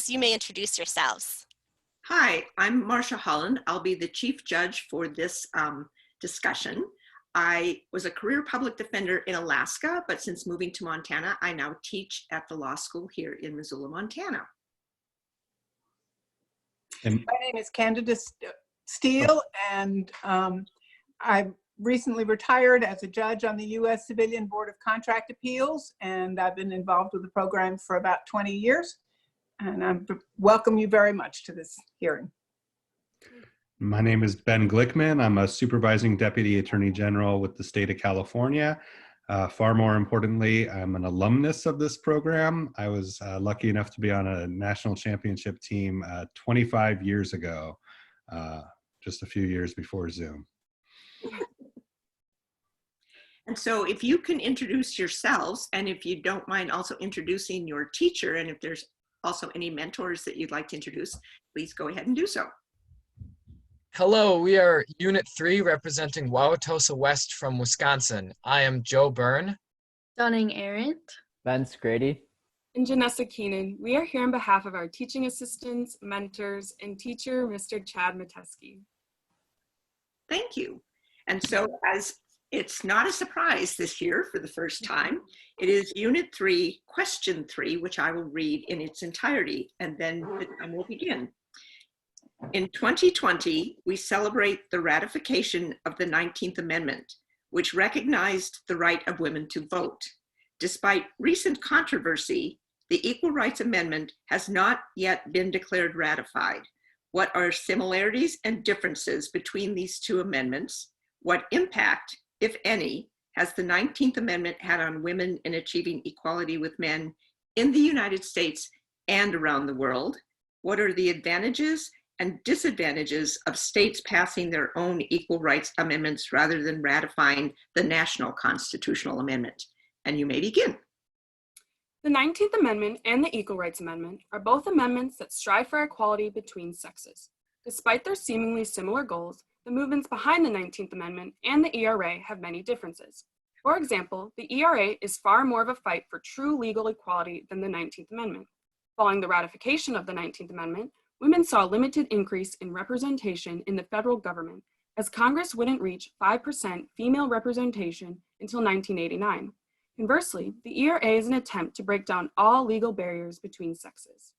You may introduce yourselves. Hi, I'm Marcia Holland. I'll be the chief judge for this discussion. I was a career public defender in Alaska, but since moving to Montana, I now teach at the law school here in Missoula, Montana. My name is Candida Steele, and I recently retired as a judge on the U.S. Civilian Board of Contract Appeals, and I've been involved with the program for about 20 years. And I welcome you very much to this hearing. My name is Ben Glickman. I'm a supervising deputy attorney general with the state of California. Far more importantly, I'm an alumnus of this program. I was lucky enough to be on a national championship team 25 years ago, just a few years before Zoom. And so if you can introduce yourselves, and if you don't mind also introducing your teacher, and if there's also any mentors that you'd like to introduce, please go ahead and do so. Hello, we are Unit 3 representing Wauwatosa West from Wisconsin. I am Joe Byrne. Dunning Arendt. Ben Scrady. And Janessa Keenan. We are here on behalf of our teaching assistants, mentors, and teacher, Mr. Chad Mateski. Thank you. And so as it's not a surprise this year for the first time, it is Unit 3, Question 3, which I will read in its entirety, and then the time will begin. In 2020, we celebrate the ratification of the 19th Amendment, which recognized the right of women to vote. Despite recent controversy, the Equal Rights Amendment has not yet been declared ratified. What are similarities and differences between these two amendments? What impact, if any, has the 19th Amendment had on women in achieving equality with men in the United States and around the world? What are the advantages and disadvantages of states passing their own equal rights amendments rather than ratifying the national constitutional amendment? And you may begin. The 19th Amendment and the Equal Rights Amendment are both amendments that strive for equality between sexes. Despite their seemingly similar goals, the movements behind the 19th Amendment and the ERA have many differences. For example, the ERA is far more of a fight for true legal equality than the 19th Amendment. Following the ratification of the 19th Amendment, women saw a limited increase in representation in the federal government, as Congress wouldn't reach 5% female representation until 1989. Conversely, the ERA is an attempt to break down all legal barriers between sexes.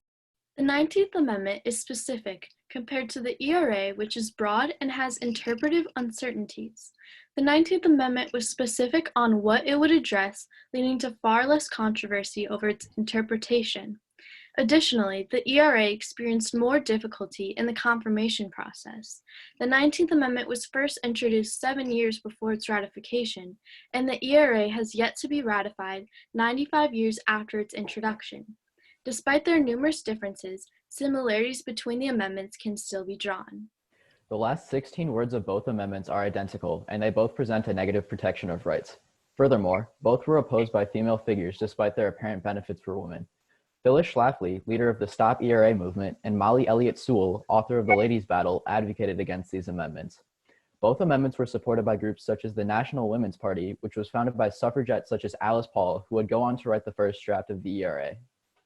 The 19th Amendment is specific compared to the ERA, which is broad and has interpretive uncertainties. The 19th Amendment was specific on what it would address, leading to far less controversy over its interpretation. Additionally, the ERA experienced more difficulty in the confirmation process. The 19th Amendment was first introduced 7 years before its ratification, and the ERA has yet to be ratified 95 years after its introduction. Despite their numerous differences, similarities between the amendments can still be drawn. The last 16 words of both amendments are identical, and they both present a negative protection of rights. Furthermore, both were opposed by female figures despite their apparent benefits for women. Phyllis Schlafly, leader of the Stop ERA movement, and Molly Elliott Sewell, author of The Ladies' Battle, advocated against these amendments. Both amendments were supported by groups such as the National Women's Party, which was founded by suffragettes such as Alice Paul, who would go on to write the first draft of the ERA.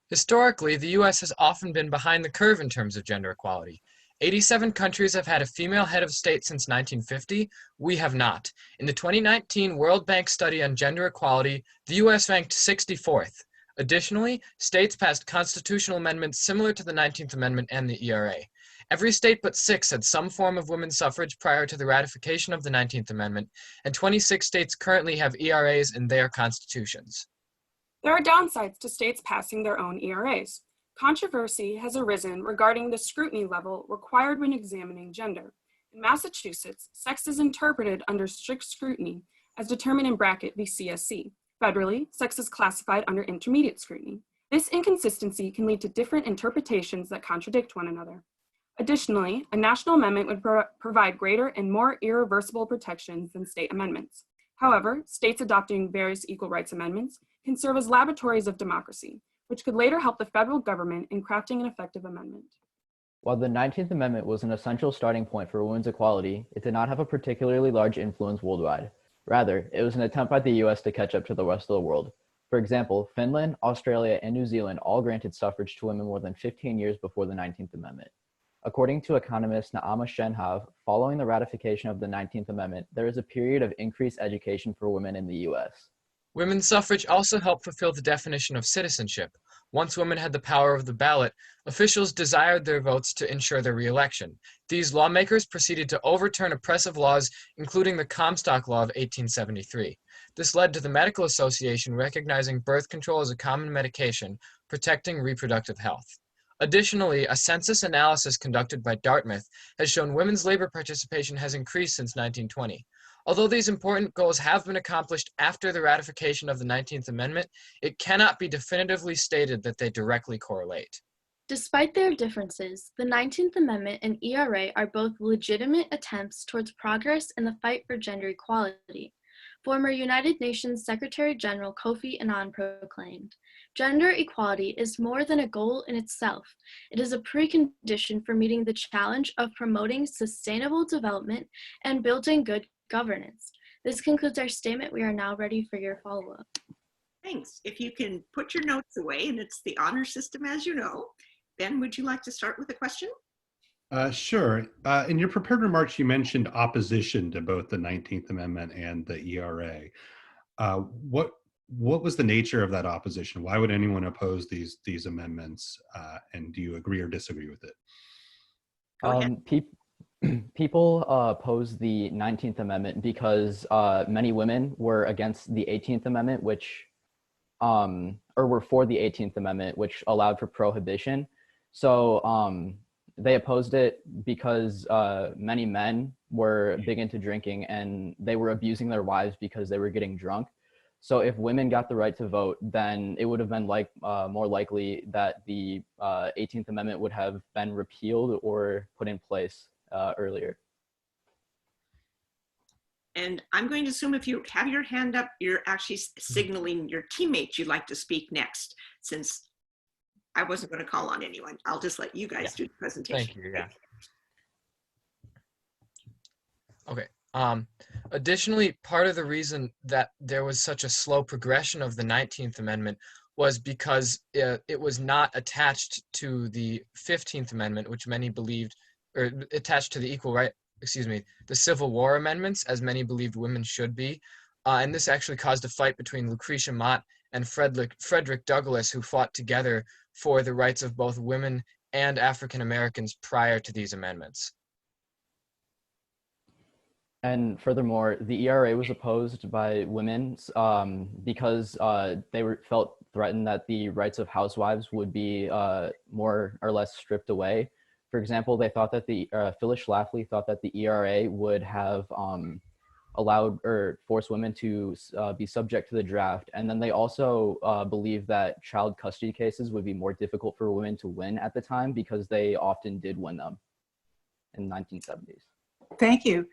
Historically, the U.S. has often been behind the curve in terms of gender equality. 87 countries have had a female head of state since 1950. We have not. In the 2019 World Bank study on gender equality, the U.S. ranked 64th. Additionally, states passed constitutional amendments similar to the 19th Amendment and the ERA. Every state but 6 had some form of women's suffrage prior to the ratification of the 19th Amendment, and 26 states currently have ERAs in their constitutions. There are downsides to states passing their own ERAs. Controversy has arisen regarding the scrutiny level required when examining gender. In Massachusetts, sex is interpreted under strict scrutiny as determined in bracket v. CSC. Federally, sex is classified under intermediate scrutiny. This inconsistency can lead to different interpretations that contradict one another. Additionally, a national amendment would provide greater and more irreversible protections than state amendments. However, states adopting various equal rights amendments can serve as laboratories of democracy, which could later help the federal government in crafting an effective amendment. While the 19th Amendment was an essential starting point for women's equality, it did not have a particularly large influence worldwide. Rather, it was an attempt by the U.S. to catch up to the rest of the world. For example, Finland, Australia, and New Zealand all granted suffrage to women more than 15 years before the 19th Amendment. According to economist Naama Shenhav, following the ratification of the 19th Amendment, there is a period of increased education for women in the US. Women's suffrage also helped fulfill the definition of citizenship. Once women had the power of the ballot, officials desired their votes to ensure their re-election. These lawmakers proceeded to overturn oppressive laws, including the Comstock Law of 1873. This led to the Medical Association recognizing birth control as a common medication, protecting reproductive health. Additionally, a census analysis conducted by Dartmouth has shown women's labor participation has increased since 1920. Although these important goals have been accomplished after the ratification of the 19th Amendment, it cannot be definitively stated that they directly correlate. Despite their differences, the 19th Amendment and ERA are both legitimate attempts towards progress in the fight for gender equality. Former United Nations Secretary General Kofi Annan proclaimed, "Gender equality is more than a goal in itself. It is a precondition for meeting the challenge of promoting sustainable development and building good governance." This concludes our statement. We are now ready for your follow-up. Thanks. If you can put your notes away, and it's the honor system, as you know. Ben, would you like to start with a question? Sure. In your prepared remarks, you mentioned opposition to both the 19th Amendment and the ERA. What was the nature of that opposition? Why would anyone oppose these amendments? And do you agree or disagree with it? Go ahead. People oppose the 19th Amendment because many women were against the 18th Amendment, which, or were for the 18th Amendment, which allowed for prohibition. So they opposed it because many men were big into drinking and they were abusing their wives because they were getting drunk. So if women got the right to vote, then it would have been more likely that the 18th Amendment would have been repealed or put in place earlier. And I'm going to assume if you have your hand up, you're actually signaling your teammates you'd like to speak next, since I wasn't going to call on anyone. I'll just let you guys do the presentation. Thank you. Yeah. Okay. Additionally, part of the reason that there was such a slow progression of the 19th Amendment was because it was not attached to the 15th Amendment, which many believed, or attached to the the Civil War amendments, as many believed women should be. And this actually caused a fight between Lucretia Mott and Frederick Douglass, who fought together for the rights of both women and African Americans prior to these amendments. And furthermore, the ERA was opposed by women because they felt threatened that the rights of housewives would be more or less stripped away. For example, they thought that Phyllis Schlafly thought that the ERA would have allowed or forced women to be subject to the draft. And then they also believed that child custody cases would be more difficult for women to win at the time because they often did win them in the 1970s. Thank you.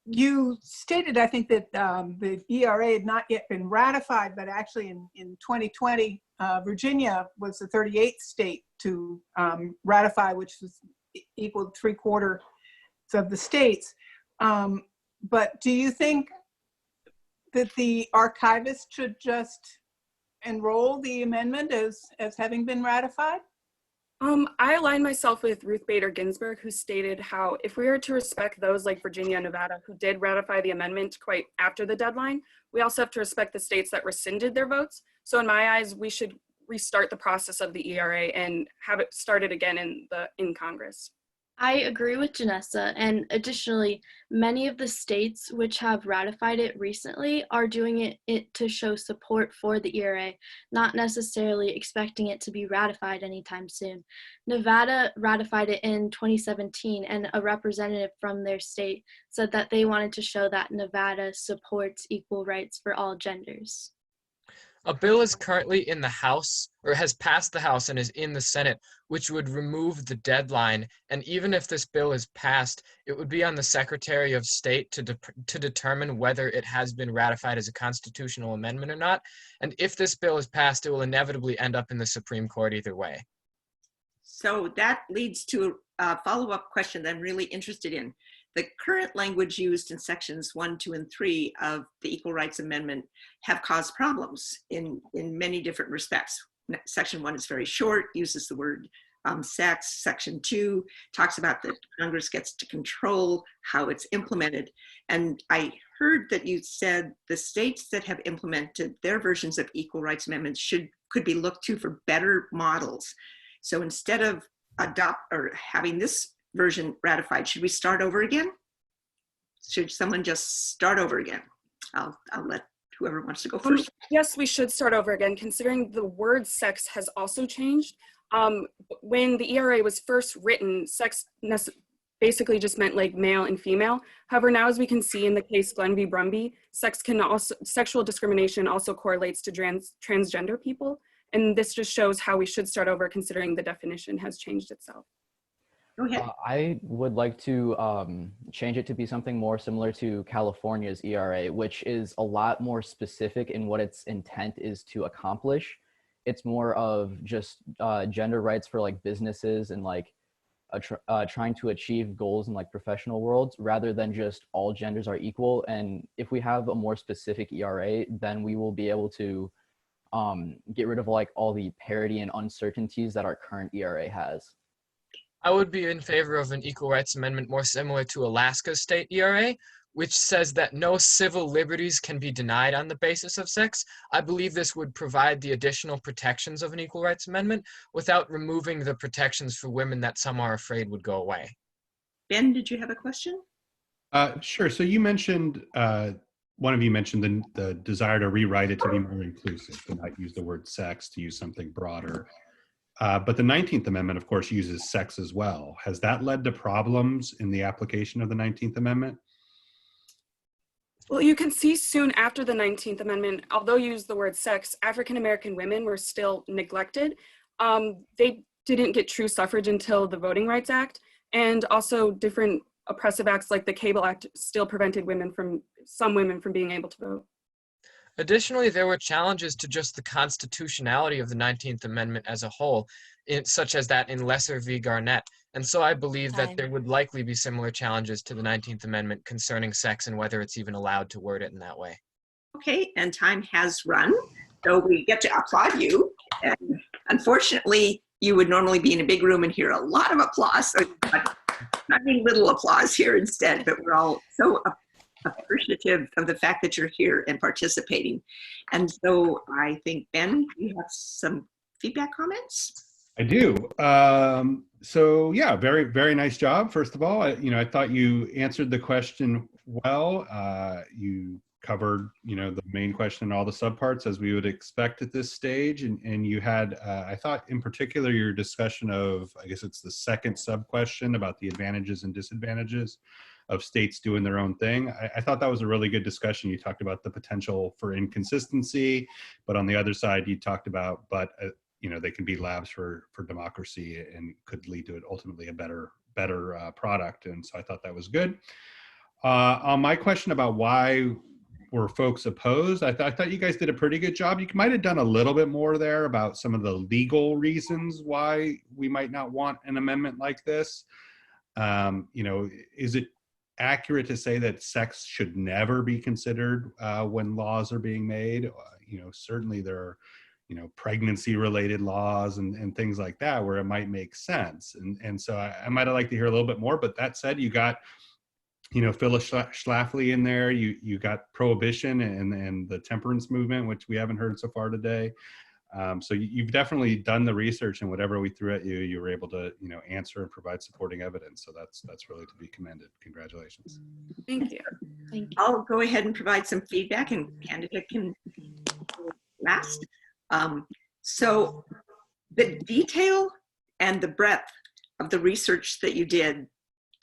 You stated, I think, that the ERA had not yet been ratified, but actually in 2020, Virginia was the 38th state to ratify, which was equal to 3/4 of the states. But do you think that the archivist should just enroll the amendment as having been ratified? I align myself with Ruth Bader Ginsburg, who stated how if we are to respect those like Virginia and Nevada who did ratify the amendment quite after the deadline, we also have to respect the states that rescinded their votes. So in my eyes, we should restart the process of the ERA and have it started again in Congress. I agree with Janessa, and additionally, many of the states which have ratified it recently are doing it to show support for the ERA, not necessarily expecting it to be ratified anytime soon. Nevada ratified it in 2017, and a representative from their state said that they wanted to show that Nevada supports equal rights for all genders. A bill is currently in the House, or has passed the House and is in the Senate, which would remove the deadline. And even if this bill is passed, it would be on the Secretary of State to determine whether it has been ratified as a constitutional amendment or not. And if this bill is passed, it will inevitably end up in the Supreme Court either way. So that leads to a follow-up question that I'm really interested in. the current language used in sections 1, 2, and 3 of the Equal Rights Amendment have caused problems in many different respects. Section 1 is very short, uses the word sex. Section 2 talks about that Congress gets to control how it's implemented. And I heard that you said the states that have implemented their versions of equal rights amendments could be looked to for better models. So instead of having this version ratified, should we start over again? Should someone just start over again? I'll let whoever wants to go first. Yes, we should start over again, considering the word sex has also changed. When the ERA was first written, sex basically just meant like male and female. However, now as we can see in the case Glenn v. Brumby, sexual discrimination also correlates to transgender people. And this just shows how we should start over, considering the definition has changed itself. Go ahead. I would like to change it to be something more similar to California's ERA, which is a lot more specific in what its intent is to accomplish. It's more of just gender rights for like businesses and like trying to achieve goals in like professional worlds, rather than just all genders are equal. And if we have a more specific ERA, then we will be able to get rid of like all the parity and uncertainties that our current ERA has. I would be in favor of an equal rights amendment more similar to Alaska's state ERA, which says that no civil liberties can be denied on the basis of sex. I believe this would provide the additional protections of an equal rights amendment without removing the protections for women that some are afraid would go away. Ben, did you have a question? Sure. So you mentioned, one of you mentioned the desire to rewrite it to be more inclusive, to not use the word sex, to use something broader. But the 19th Amendment, of course, uses sex as well. Has that led to problems in the application of the 19th Amendment? Well, you can see soon after the 19th Amendment, although you use the word sex, African-American women were still neglected. They didn't get true suffrage until the Voting Rights Act, and also different oppressive acts like the Cable Act still prevented some women from being able to vote. Additionally, there were challenges to just the constitutionality of the 19th Amendment as a whole, such as that in Lesser v. Garnett. And so I believe that there would likely be similar challenges to the 19th Amendment concerning sex and whether it's even allowed to word it in that way. Okay, and time has run, so we get to applaud you. And unfortunately, you would normally be in a big room and hear a lot of applause. So I mean little applause here instead, but we're all so appreciative of the fact that you're here and participating. And so I think, Ben, you have some feedback comments? I do. So yeah, very, very nice job. First of all, I thought you answered the question well. You covered, the main question and all the subparts as we would expect at this stage. And you had, I thought in particular, your discussion of, I guess it's the second sub question about the advantages and disadvantages of states doing their own thing. I thought that was a really good discussion. You talked about the potential for inconsistency, but on the other side, you talked about, they can be labs for democracy and could lead to ultimately a better product. And so I thought that was good. On my question about why were folks opposed, I thought you guys did a pretty good job. You might have done a little bit more there about some of the legal reasons why we might not want an amendment like this. Is it accurate to say that sex should never be considered when laws are being made? Certainly there are pregnancy related laws and things like that where it might make sense. And so I might have liked to hear a little bit more, but that said, you got, Phyllis Schlafly in there, you got prohibition and the temperance movement, which we haven't heard so far today. So you've definitely done the research, and whatever we threw at you, you were able to, answer and provide supporting evidence. So that's really to be commended. Congratulations. Thank you. Thank you. I'll go ahead and provide some feedback, and candidate can go last. So the detail and the breadth of the research that you did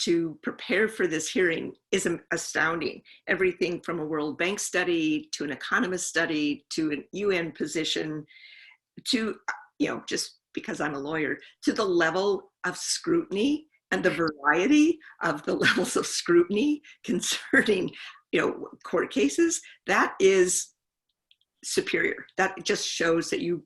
to prepare for this hearing is astounding. Everything from a World Bank study to an economist study to an UN position to, just because I'm a lawyer, to the level of scrutiny and the variety of the levels of scrutiny concerning, court cases. That is superior. That just shows that you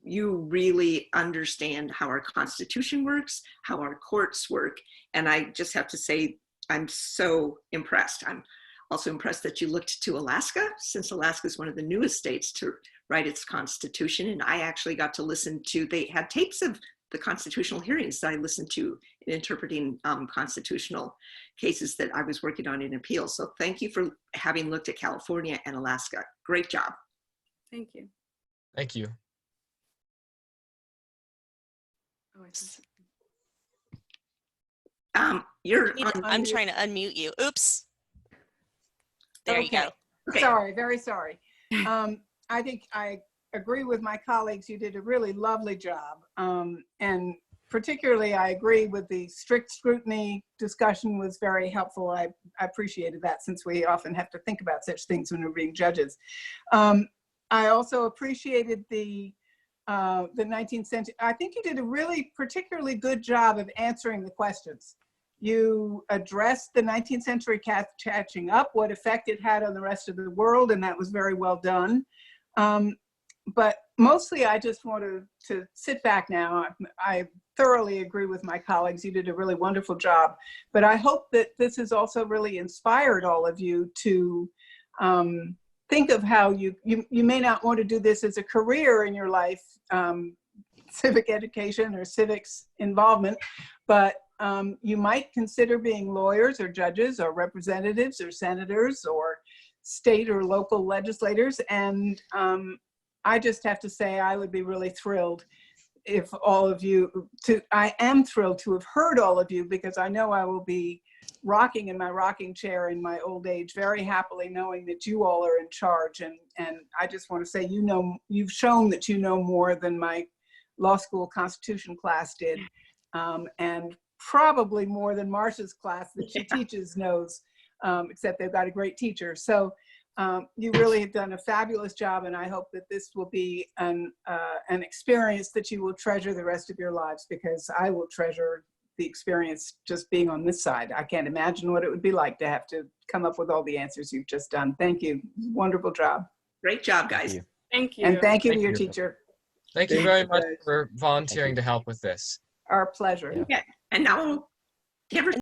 really understand how our Constitution works, how our courts work. And I just have to say, I'm so impressed. I'm also impressed that you looked to Alaska, since Alaska is one of the newest states to write its constitution. And I actually got to listen to, they had tapes of the constitutional hearings that I listened to in interpreting constitutional cases that I was working on in appeals. So thank you for having looked at California and Alaska. Great job. Thank you. Thank you. Oh, I see. You're Need to- on, I'm trying to unmute you. Oops. There you Okay. go. Okay. Sorry, very sorry. I think I agree with my colleagues. You did a really lovely job. And particularly, I agree with the strict scrutiny discussion was very helpful. I appreciated that, since we often have to think about such things when we're being judges. I also appreciated the 19th century. I think you did a really particularly good job of answering the questions. You addressed the 19th century catching up, what effect it had on the rest of the world, and that was very well done. But mostly I just wanted to sit back now. I thoroughly agree with my colleagues. You did a really wonderful job. But I hope that this has also really inspired all of you to think of how you may not want to do this as a career in your life, civic education or civics involvement, but you might consider being lawyers or judges or representatives or senators or state or local legislators. And I just have to say, I would be really thrilled if all of you, I am thrilled to have heard all of you, because I know I will be rocking in my rocking chair in my old age very happily, knowing that you all are in charge. And I just want to say, you've shown that you know more than my law school constitution class did, and probably more than Marcia's class that she teaches knows, except they've got a great teacher. So you really have done a fabulous job, and I hope that this will be an experience that you will treasure the rest of your lives, because I will treasure the experience just being on this side. I can't imagine what it would be like to have to come up with all the answers you've just done. Thank you. Wonderful job. great job, guys. Thank you. Thank you. And thank you to Thank your you. teacher. Thank you Thank very you, much guys. for volunteering Thank you. to help with this. Our pleasure. Yeah. And now, Deborah,